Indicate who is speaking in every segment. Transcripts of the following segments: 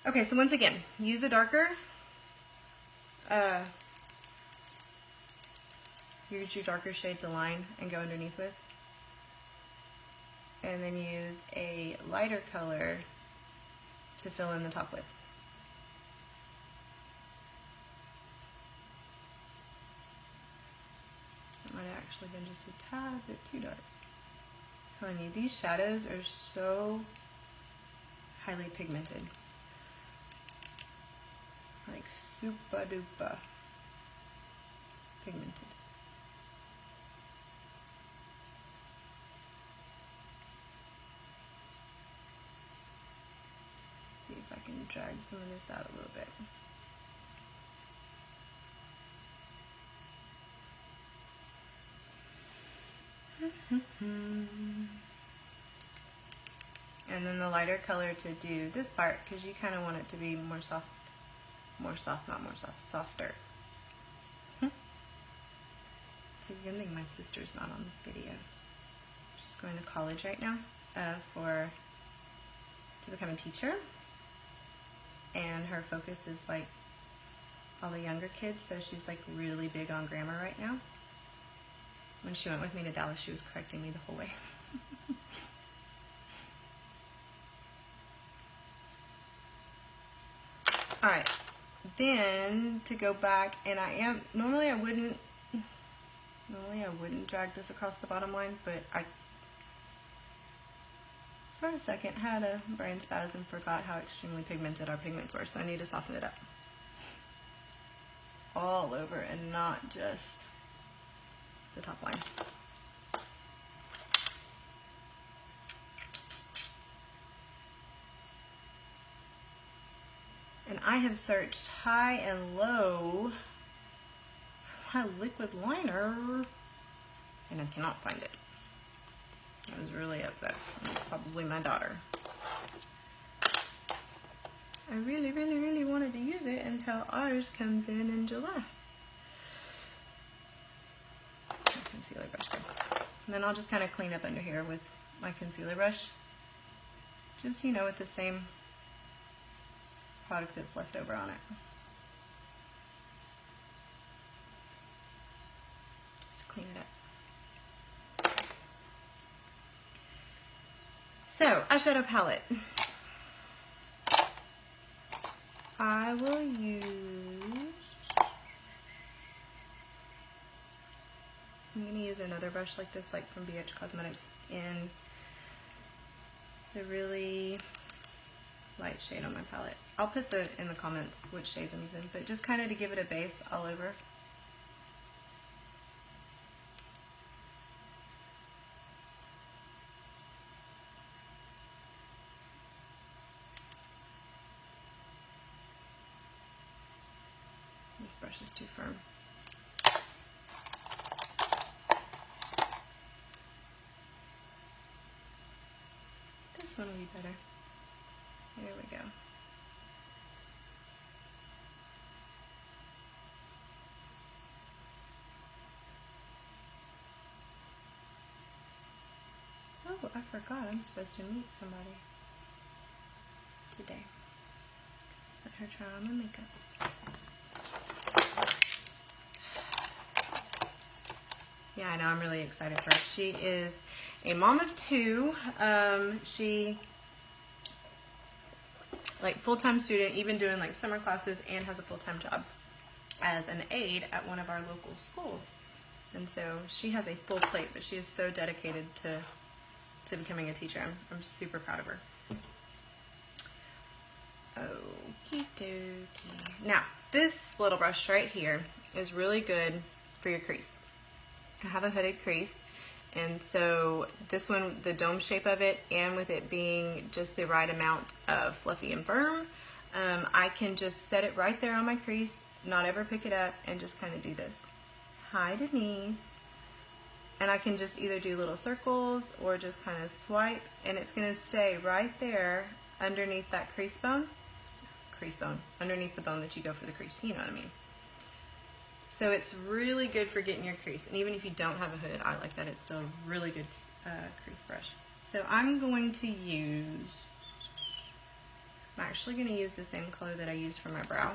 Speaker 1: Okay, so once again, use a darker, use your darker shade to line and go underneath with. And then use a lighter color to fill in the top with. That might have actually been just a tad bit too dark. I'm telling you, these shadows are so highly pigmented. Like super duper pigmented. See if I can drag some of this out a little bit. And then the lighter color to do this part, because you kind of want it to be more soft, not more soft, softer. It's a good thing my sister's not on this video. She's going to college right now to become a teacher, and her focus is like all the younger kids, so she's like really big on grammar right now. When she went with me to Dallas, she was correcting me the whole way. All right, then to go back, and normally I wouldn't drag this across the bottom line, but I, for a second, had a brain spasm, forgot how extremely pigmented our pigments were, so I need to soften it up. All over and not just the top line. And I have searched high and low for my liquid liner, and I cannot find it. I was really upset. It's probably my daughter. I really, really, really wanted to use it until ours comes in July. My concealer brush go. And then I'll just kind of clean up under here with my concealer brush. Just, you know, with the same product that's left over on it. Just to clean it up. So, eyeshadow palette. I will use, I'm going to use another brush like this, like from BH Cosmetics, in the really light shade on my palette. I'll put in the comments which shades I'm using, but just kind of to give it a base all over. This brush is too firm. This one will be better. There we go. Oh, I forgot. I'm supposed to meet somebody today. Let her try on my makeup. Yeah, I know. I'm really excited for her. She is a mom of two. She, like, full-time student, even doing like summer classes, and has a full-time job as an aide at one of our local schools. And so she has a full plate, but she is so dedicated to becoming a teacher. I'm super proud of her. Okie dokie. Now, this little brush right here is really good for your crease. I have a hooded crease, and so this one, the dome shape of it, and with it being just the right amount of fluffy and firm, I can just set it right there on my crease, not ever pick it up, and just kind of do this. Hi, Denise. And I can just either do little circles or just kind of swipe, and it's going to stay right there underneath that crease bone, underneath the bone that you go for the crease, you know what I mean. So it's really good for getting your crease, and even if you don't have a hooded eye like that, it's still a really good crease brush. So I'm going to use I'm actually going to use the same color that I used for my brow.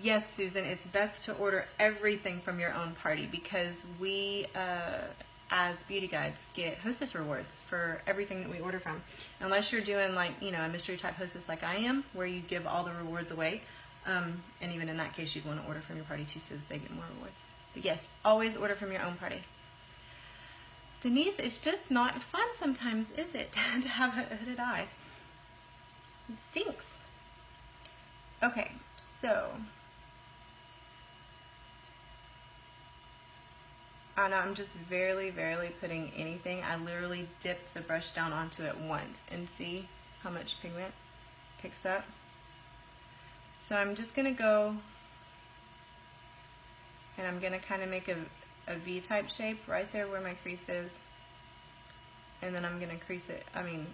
Speaker 1: Yes, Susan, it's best to order everything from your own party because we, as beauty guides, get hostess rewards for everything that we order from. Unless you're doing like, you know, a mystery type hostess like I am, where you give all the rewards away. And even in that case, you'd want to order from your party too so that they get more rewards. But yes, always order from your own party. Denise, it's just not fun sometimes, is it, to have a hooded eye? It stinks. Okay, so I'm just barely putting anything. I literally dip the brush down onto it once and see how much pigment picks up. So I'm just going to go and I'm going to kind of make a V-type shape right there where my crease is. And then I'm going to crease it, kind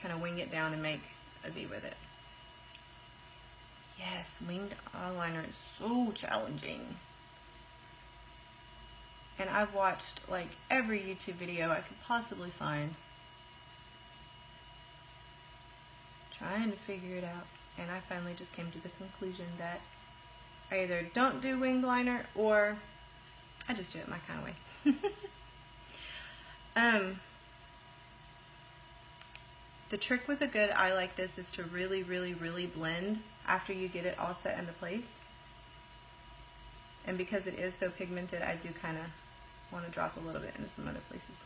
Speaker 1: of wing it down and make a V with it. Yes, winged eyeliner is so challenging. And I've watched like every YouTube video I could possibly find, trying to figure it out. And I finally just came to the conclusion that I either don't do winged liner or I just do it my kind of way. The trick with a good eye like this is to really blend after you get it all set into place. And because it is so pigmented, I do kind of want to drop a little bit into some other places.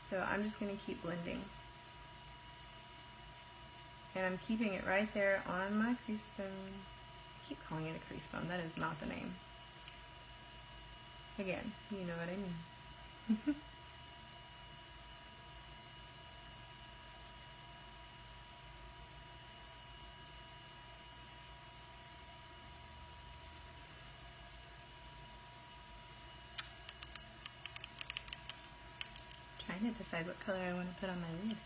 Speaker 1: So I'm just going to keep blending. And I'm keeping it right there on my crease bone. I keep calling it a crease bone. That is not the name. Again, you know what I mean. Trying to decide what color I want to put on my lid.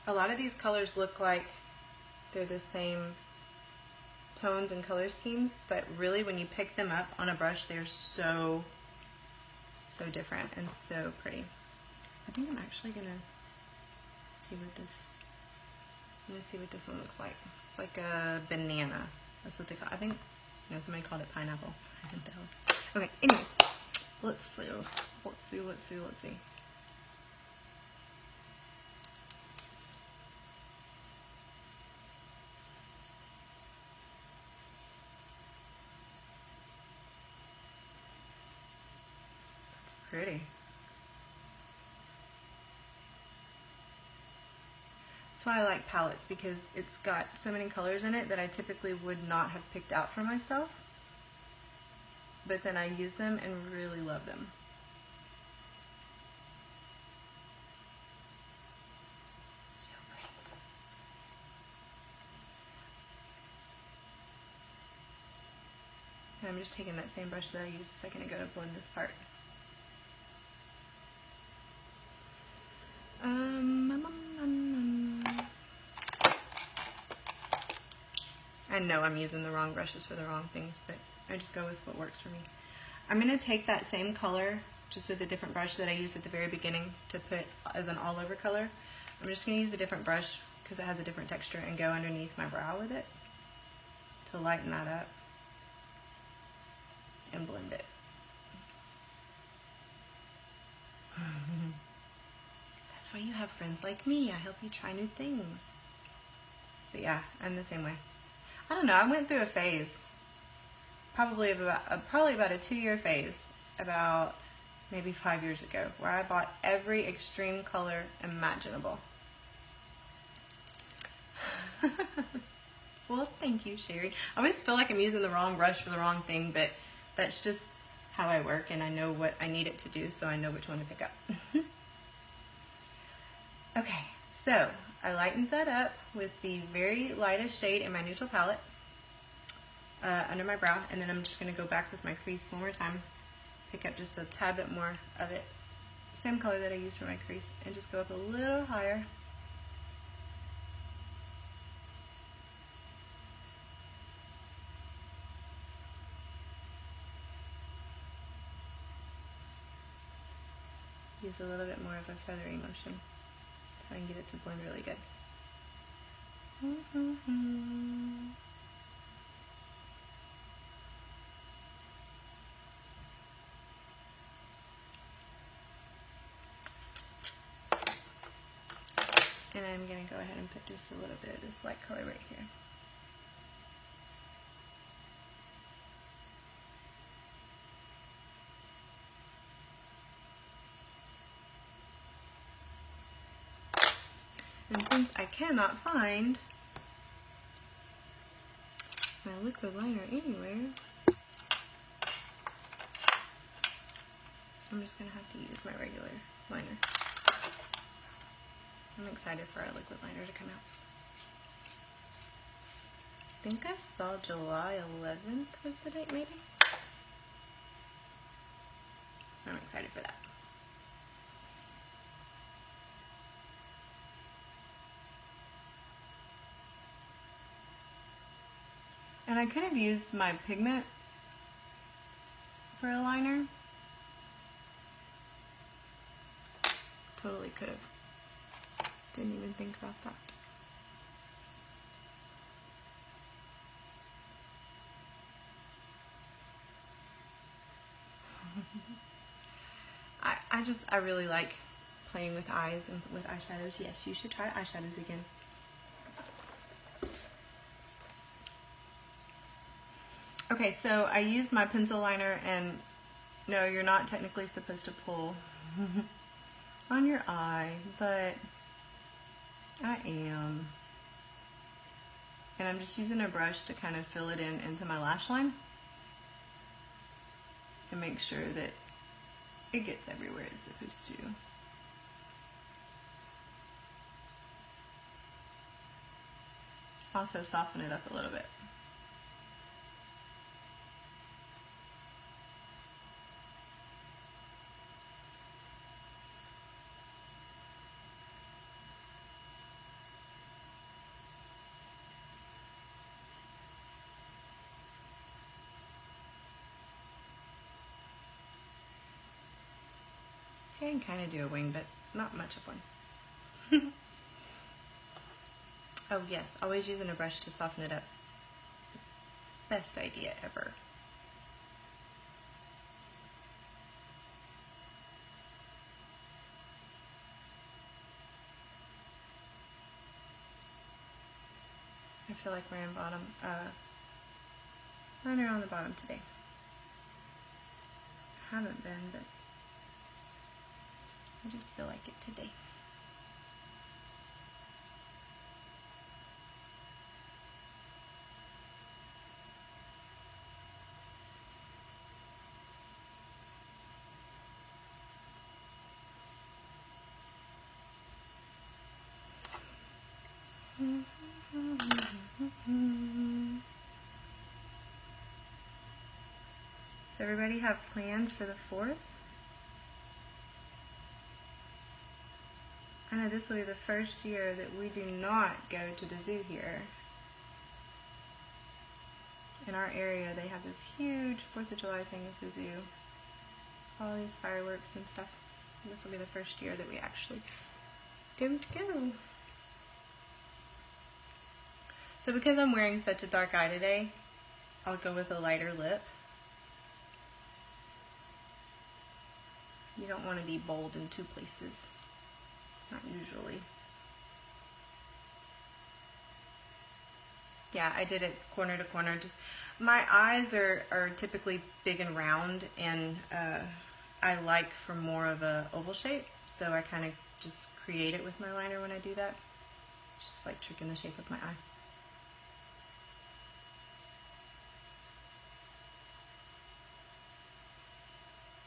Speaker 1: A lot of these colors look like they're the same tones and color schemes, but really when you pick them up on a brush, they're so different and so pretty. I think I'm actually gonna see what this, I'm gonna see what this one looks like. It's like a banana. That's what they call it. I think, you know, somebody called it pineapple. I think that helps. Okay, anyways, let's see. It's pretty. That's why I like palettes, because it's got so many colors in it that I typically would not have picked out for myself. But then I use them and really love them. So pretty. And I'm just taking that same brush that I used a second ago to blend this part. I know I'm using the wrong brushes for the wrong things, but I just go with what works for me. I'm going to take that same color, just with a different brush that I used at the very beginning to put as an all over color. I'm just going to use a different brush because it has a different texture and go underneath my brow with it to lighten that up and blend it. That's why you have friends like me. I help you try new things. But yeah, I'm the same way. I don't know, I went through a phase, probably about a 2-year phase, about maybe 5 years ago, where I bought every extreme color imaginable. Well, thank you, Sherry. I always feel like I'm using the wrong brush for the wrong thing, but that's just how I work, and I know what I need it to do, so I know which one to pick up. Okay, so I lightened that up with the very lightest shade in my neutral palette under my brow, and then I'm just going to go back with my crease one more time, pick up just a tad bit more of it, same color that I used for my crease, and just go up a little higher. use a little bit more of a feathery motion so I can get it to blend really good. And I'm going to go ahead and put just a little bit of this light color right here. And since I cannot find my liquid liner anywhere, I'm just going to have to use my regular liner. I'm excited for our liquid liner to come out. I think I saw July 11th was the date, maybe? So I'm excited for that. And I could have used my pigment for a liner. Totally could have. Didn't even think about that. I really like playing with eyes and with eyeshadows. Yes, you should try eyeshadows again. Okay, so I used my pencil liner, and no, you're not technically supposed to pull on your eye, but I am. And I'm just using a brush to kind of fill it in into my lash line and make sure that it gets everywhere it's supposed to. Also soften it up a little bit. I can kind of do a wing, but not much of one. Oh yes, always using a brush to soften it up. It's the best idea ever. I feel like wearing bottom, liner on the bottom today. I haven't been, but I just feel like it today. Does everybody have plans for the 4th? I know this will be the first year that we do not go to the zoo here. In our area, they have this huge 4th of July thing at the zoo. All these fireworks and stuff. And this will be the first year that we actually don't go. So because I'm wearing such a dark eye today, I'll go with a lighter lip. You don't want to be bold in two places. Not usually. Yeah, I did it corner to corner. Just my eyes are typically big and round, and I like for more of a oval shape, so I kind of just create it with my liner when I do that. It's just like tricking the shape of my eye.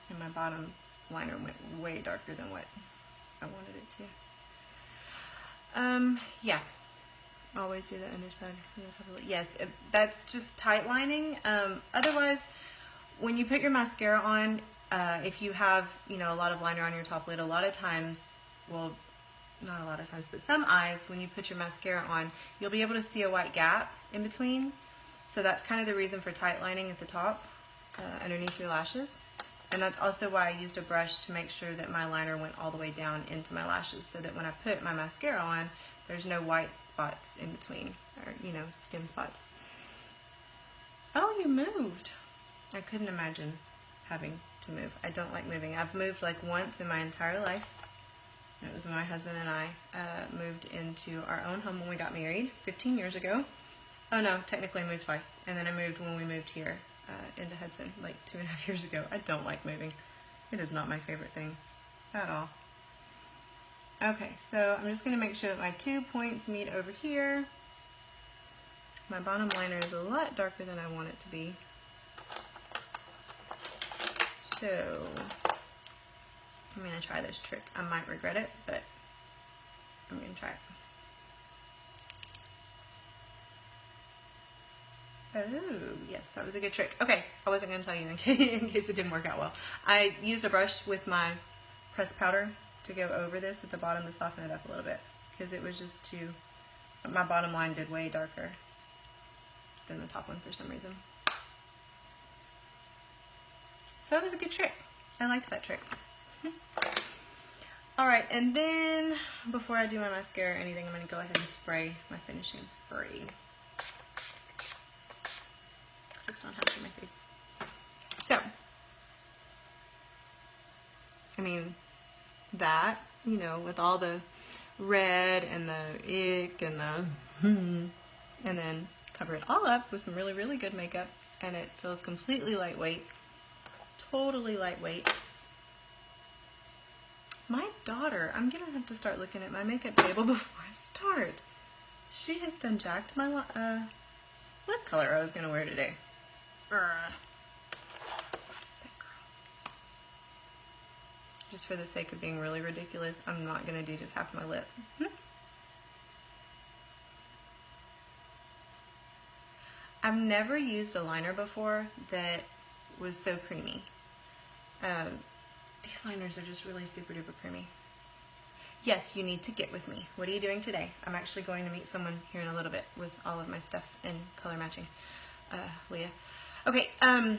Speaker 1: And my bottom liner went way darker than what I wanted it to. Yeah, always do the underside. Yes, that's just tight lining. Otherwise, when you put your mascara on, if you have, you know, a lot of liner on your top lid, a lot of times, well, not a lot of times, but some eyes, when you put your mascara on, you'll be able to see a white gap in between. So that's kind of the reason for tight lining at the top, underneath your lashes. And that's also why I used a brush to make sure that my liner went all the way down into my lashes, so that when I put my mascara on, there's no white spots in between, or, you know, skin spots. Oh, you moved. I couldn't imagine having to move. I don't like moving. I've moved like once in my entire life. It was when my husband and I moved into our own home when we got married 15 years ago. Oh no, technically I moved twice. And then I moved when we moved here into Hudson like 2.5 years ago. I don't like moving. It is not my favorite thing at all. Okay, so I'm just going to make sure that my 2 points meet over here. My bottom liner is a lot darker than I want it to be. So I'm going to try this trick. I might regret it, but I'm going to try it. Oh, yes, that was a good trick. Okay, I wasn't going to tell you in case it didn't work out well. I used a brush with my pressed powder to go over this at the bottom to soften it up a little bit, because it was just too, my bottom line did way darker than the top one for some reason. So that was a good trick. I liked that trick. Alright, and then before I do my mascara or anything, I'm going to go ahead and spray my finishing spray. Just not have it in my face. So, I mean, that, you know, with all the red and the ick and the and then cover it all up with some really, really good makeup, and it feels completely lightweight. Totally lightweight. My daughter, I'm gonna have to start looking at my makeup table before I start. She has done jacked my lip color I was gonna wear today. That girl. Just for the sake of being really ridiculous, I'm not gonna do just half my lip. I've never used a liner before that was so creamy. These liners are just really super duper creamy. Yes, you need to get with me. What are you doing today? I'm actually going to meet someone here in a little bit with all of my stuff in color matching. Leah. Okay, what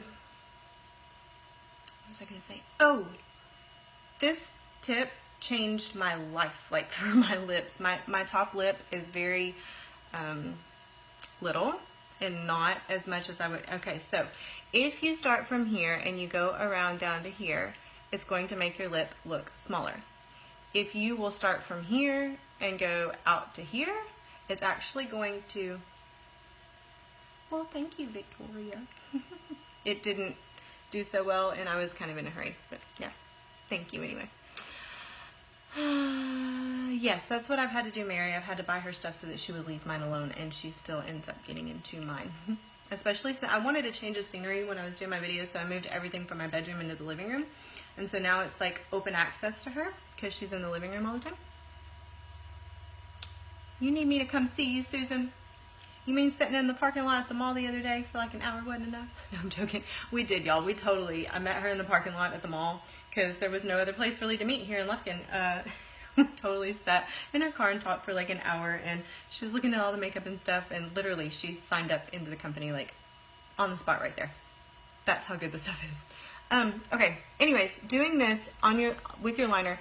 Speaker 1: was I going to say? Oh, this tip changed my life, like for my lips. My top lip is very little and not as much as I would. Okay, so if you start from here and you go around down to here, it's going to make your lip look smaller. If you will start from here and go out to here, it's actually going to, well, thank you, Victoria. It didn't do so well and I was kind of in a hurry, but yeah, thank you anyway. Yes, that's what I've had to do, Mary. I've had to buy her stuff so that she would leave mine alone, and she still ends up getting into mine. Especially since I wanted to change the scenery when I was doing my videos, so I moved everything from my bedroom into the living room. And so now it's like open access to her because she's in the living room all the time. You need me to come see you, Susan? You mean sitting in the parking lot at the mall the other day for like an hour wasn't enough? No, I'm joking. We did, y'all. I met her in the parking lot at the mall because there was no other place really to meet here in Lufkin. Totally sat in her car and talked for like an hour, and she was looking at all the makeup and stuff, and literally she signed up into the company like on the spot right there. That's how good the stuff is. Okay, anyways, doing this on with your liner,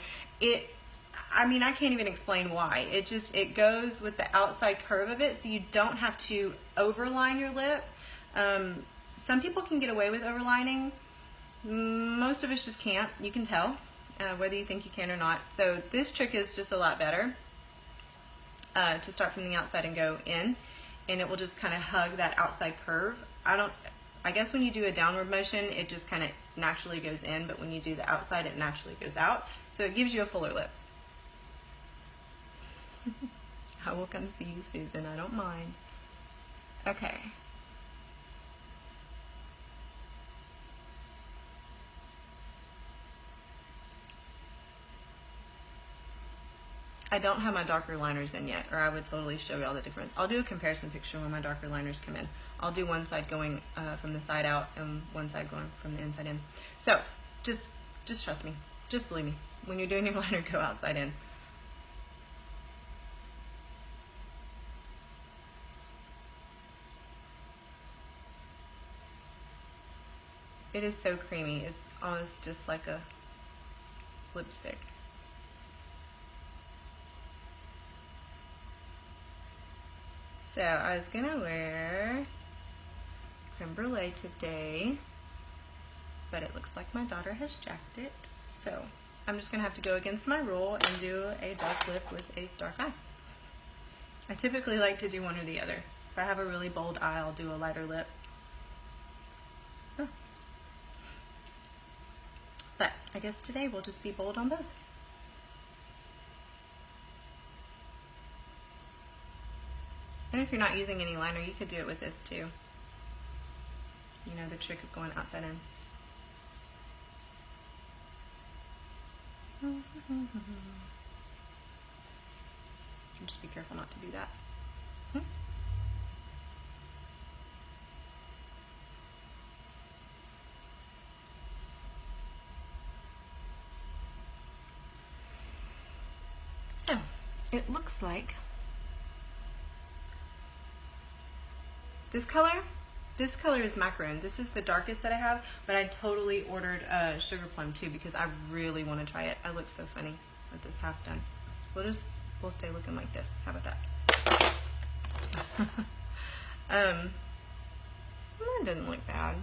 Speaker 1: I mean, I can't even explain why. It goes with the outside curve of it, so you don't have to overline your lip. Some people can get away with overlining. Most of us just can't. You can tell, whether you think you can or not. So this trick is just a lot better, to start from the outside and go in, and it will just kind of hug that outside curve. I guess when you do a downward motion, it just kind of naturally goes in, but when you do the outside, it naturally goes out. So it gives you a fuller lip. I will come see you, Susan. I don't mind. Okay. I don't have my darker liners in yet, or I would totally show you all the difference. I'll do a comparison picture when my darker liners come in. I'll do one side going from the side out and one side going from the inside in. So just trust me. Just believe me. When you're doing your liner, go outside in. It is so creamy. It's almost just like a lipstick. So I was gonna wear creme brulee today, but it looks like my daughter has jacked it. So I'm just gonna have to go against my rule and do a dark lip with a dark eye. I typically like to do one or the other. If I have a really bold eye, I'll do a lighter lip. Oh. But I guess today we'll just be bold on both. And if you're not using any liner, you could do it with this too. You know, the trick of going outside in. Just be careful not to do that. So, it looks like this color is macaroon. This is the darkest that I have, but I totally ordered sugar plum too because I really want to try it. I look so funny with this half done. So we'll stay looking like this. How about that? That didn't look bad.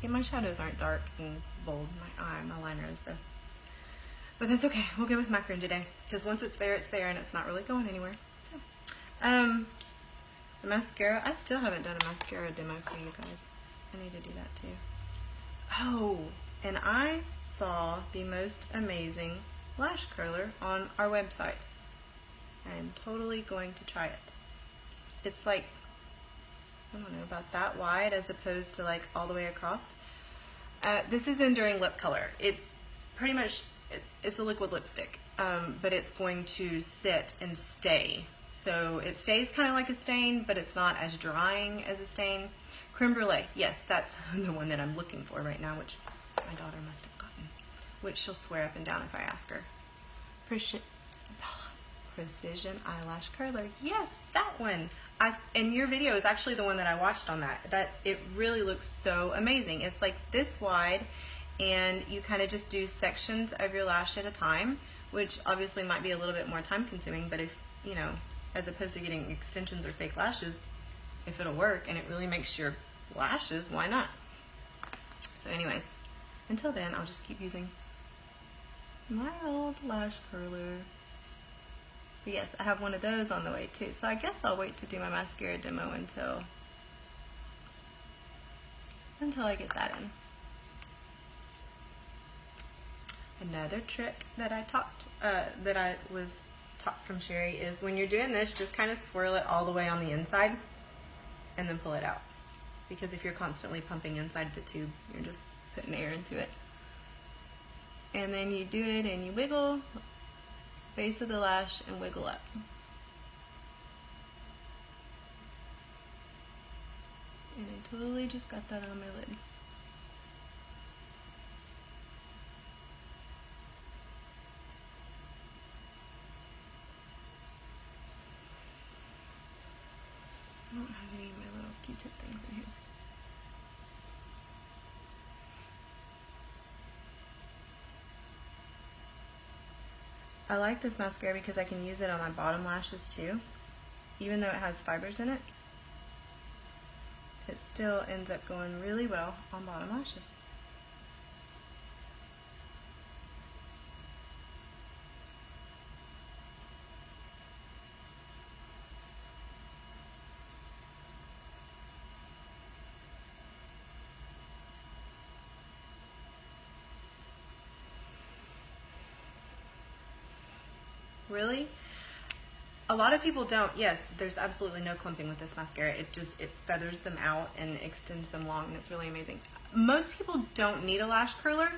Speaker 1: Yeah, my shadows aren't dark and bold. My liner is though. But that's okay. We'll go with macaroon today because once it's there, and it's not really going anywhere. So, the mascara, I still haven't done a mascara demo for you guys. I need to do that too. Oh, and I saw the most amazing lash curler on our website. I am totally going to try it. It's like, I don't know, about that wide as opposed to like all the way across. This is Enduring Lip Color. It's pretty much, it's a liquid lipstick, but it's going to sit and stay. So it stays kind of like a stain, but it's not as drying as a stain. Creme brulee, yes, that's the one that I'm looking for right now, which my daughter must have gotten, which she'll swear up and down if I ask her. Precision eyelash curler, yes, that one. And your video is actually the one that I watched on that. It really looks so amazing. It's like this wide, and you kind of just do sections of your lash at a time, which obviously might be a little bit more time consuming, but if, you know, as opposed to getting extensions or fake lashes, if it'll work and it really makes your lashes, why not? So anyways, until then, I'll just keep using my old lash curler. But yes, I have one of those on the way too. So I guess I'll wait to do my mascara demo until I get that in. Another trick that I was taught from Sherry is when you're doing this, just kind of swirl it all the way on the inside and then pull it out. Because if you're constantly pumping inside the tube, you're just putting air into it. And then you do it and you wiggle base of the lash and wiggle up. And I totally just got that on my lid. I don't have any of my little Q-tip things in here. I like this mascara because I can use it on my bottom lashes too. Even though it has fibers in it, it still ends up going really well on bottom lashes. Really? A lot of people don't. Yes, there's absolutely no clumping with this mascara. It feathers them out and extends them long, and it's really amazing. Most people don't need a lash curler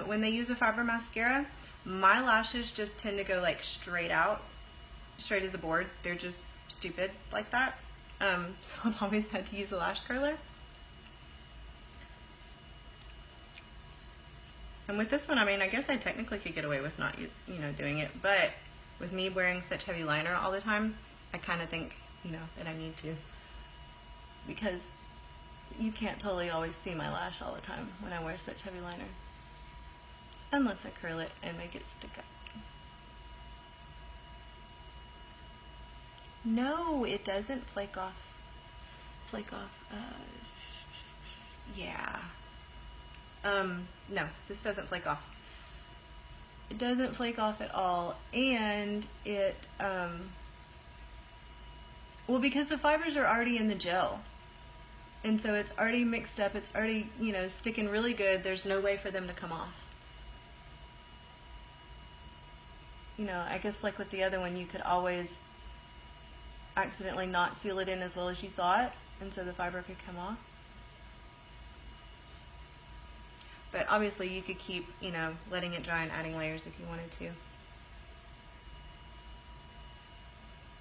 Speaker 1: when they use a fiber mascara. My lashes just tend to go like straight out, straight as a board. They're just stupid like that. So I've always had to use a lash curler. And with this one, I mean, I guess I technically could get away with not, doing it, but with me wearing such heavy liner all the time, I kind of think, that I need to, because you can't totally always see my lash all the time when I wear such heavy liner. Unless I curl it and make it stick up. No, it doesn't flake off. Flake off. Yeah. No, this doesn't flake off. It doesn't flake off at all, and it, well, because the fibers are already in the gel, and so it's already mixed up, it's already, you know, sticking really good. There's no way for them to come off. You know, I guess like with the other one, you could always accidentally not seal it in as well as you thought, and so the fiber could come off. But obviously you could keep, you know, letting it dry and adding layers if you wanted to.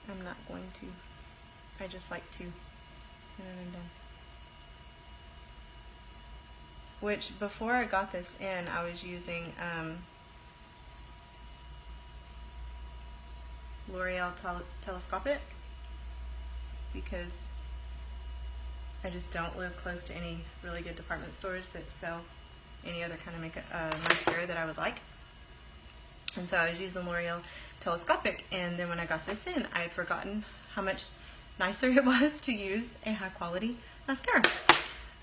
Speaker 1: I'm not going to. I just like to. And then I'm done. Which, before I got this in, I was using L'Oreal Telescopic, because I just don't live close to any really good department stores that sell any other kind of makeup mascara that I would like. And so I was using L'Oreal Telescopic, and then when I got this in, I had forgotten how much nicer it was to use a high quality mascara.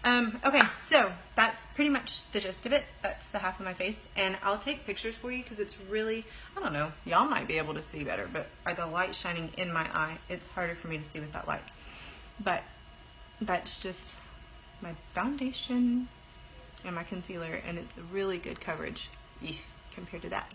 Speaker 1: Okay, so that's pretty much the gist of it. That's the half of my face, and I'll take pictures for you because it's really, I don't know, y'all might be able to see better, but are the light shining in my eye? It's harder for me to see with that light. But that's just my foundation and my concealer, and it's a really good coverage compared to that.